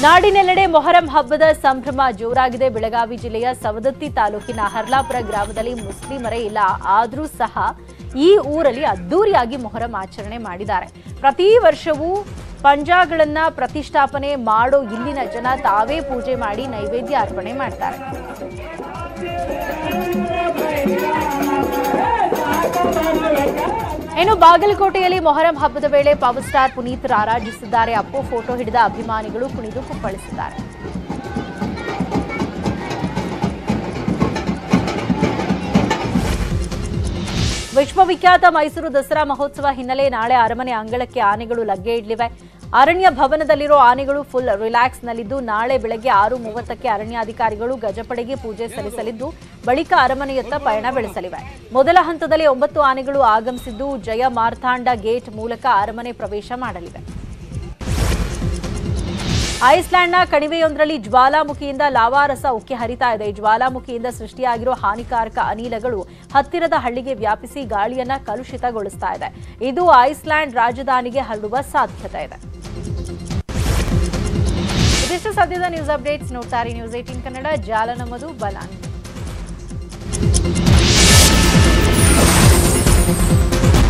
ನಾಡಿನೆಲ್ಲೆಡೆ ಮೊಹರಂ ಹಬ್ಬದ ಸಂಭ್ರಮ ಜೋರಾಗಿದೆ. ಬೆಳಗಾವಿ ಜಿಲ್ಲೆಯ ಸವದತ್ತಿ ತಾಲೂಕಿನ ಹರ್ಲಾಪುರ ಗ್ರಾಮದಲ್ಲಿ ಮುಸ್ಲಿಮರೇ ಇಲ್ಲ, ಆದರೂ ಸಹ ಈ ಊರಲ್ಲಿ ಅದ್ದೂರಿಯಾಗಿ ಮೊಹರಂ ಆಚರಣೆ ಮಾಡಿದ್ದಾರೆ. ಪ್ರತಿ ವರ್ಷವೂ ಪಂಜಾಗಳನ್ನ ಪ್ರತಿಷ್ಠಾಪನೆ ಮಾಡೋ ಇಲ್ಲಿನ ಜನ ತಾವೇ ಪೂಜೆ ಮಾಡಿ ನೈವೇದ್ಯ ಅರ್ಪಣೆ ಮಾಡ್ತಾರೆ. ಇನ್ನು ಬಾಗಲಕೋಟೆಯಲ್ಲಿ ಮೊಹರಂ ಹಬ್ಬದ ವೇಳೆ ಪವರ್ ಸ್ಟಾರ್ ಪುನೀತ್ ರಾರಾಜಿಸಿದ್ದಾರೆ. ಅಪ್ಪು ಫೋಟೋ ಹಿಡಿದ ಅಭಿಮಾನಿಗಳು ಕುಣಿದು ಕುಪ್ಪಳಿಸಿದ್ದಾರೆ. ವಿಶ್ವವಿಖ್ಯಾತ ಮೈಸೂರು ದಸರಾ ಮಹೋತ್ಸವ ಹಿನ್ನೆಲೆ ನಾಳೆ ಅರಮನೆ ಅಂಗಳಕ್ಕೆ ಆನೆಗಳು ಲಗ್ಗೆ ಇಡಲಿವೆ. ಅರಣ್ಯ ಭವನದಲ್ಲಿರೋ ಆನೆಗಳು ಫುಲ್ ರಿಲ್ಯಾಕ್ಸ್ನಲ್ಲಿದ್ದು ನಾಳೆ ಬೆಳಗ್ಗೆ 6:30ಕ್ಕೆ ಅರಣ್ಯಾಧಿಕಾರಿಗಳು ಗಜಪಡೆಗೆ ಪೂಜೆ ಸಲ್ಲಿಸಲಿದ್ದು ಬಳಿಕ ಅರಮನೆಯತ್ತ ಪಯಣ ಬೆಳೆಸಲಿವೆ. ಮೊದಲ ಹಂತದಲ್ಲಿ 9 ಆನೆಗಳು ಆಗಮಿಸಿದ್ದು ಜಯ ಮಾರ್ಥಾಂಡ ಗೇಟ್ ಮೂಲಕ ಅರಮನೆ ಪ್ರವೇಶ ಮಾಡಲಿವೆ. ಐಸ್ಲ್ಯಾಂಡ್ನ ಕಣಿವೆಯೊಂದರಲ್ಲಿ ಜ್ವಾಲಾಮುಖಿಯಿಂದ ಲಾವಾರಸ ಉಕ್ಕಿ ಹರಿತಾ ಇದೆ. ಜ್ವಾಲಾಮುಖಿಯಿಂದ ಸೃಷ್ಟಿಯಾಗಿರೋ ಹಾನಿಕಾರಕ ಅನಿಲಗಳು ಹತ್ತಿರದ ಹಳ್ಳಿಗೆ ವ್ಯಾಪಿಸಿ ಗಾಳಿಯನ್ನ ಕಲುಷಿತಗೊಳಿಸ್ತಾ ಇದೆ. ಇದು ಐಸ್ಲ್ಯಾಂಡ್ ರಾಜಧಾನಿಗೆ ಹರಡುವ ಸಾಧ್ಯತೆ ಇದೆ. ಇದಿಷ್ಟು ಸದ್ಯದ ನ್ಯೂಸ್ ಅಪ್ಡೇಟ್ಸ್. ನೋಡ್ತಾರೆ ನ್ಯೂಸ್ 18 ಕನ್ನಡ. ಜಾಲ ನಮ್ಮದು, ಬಲ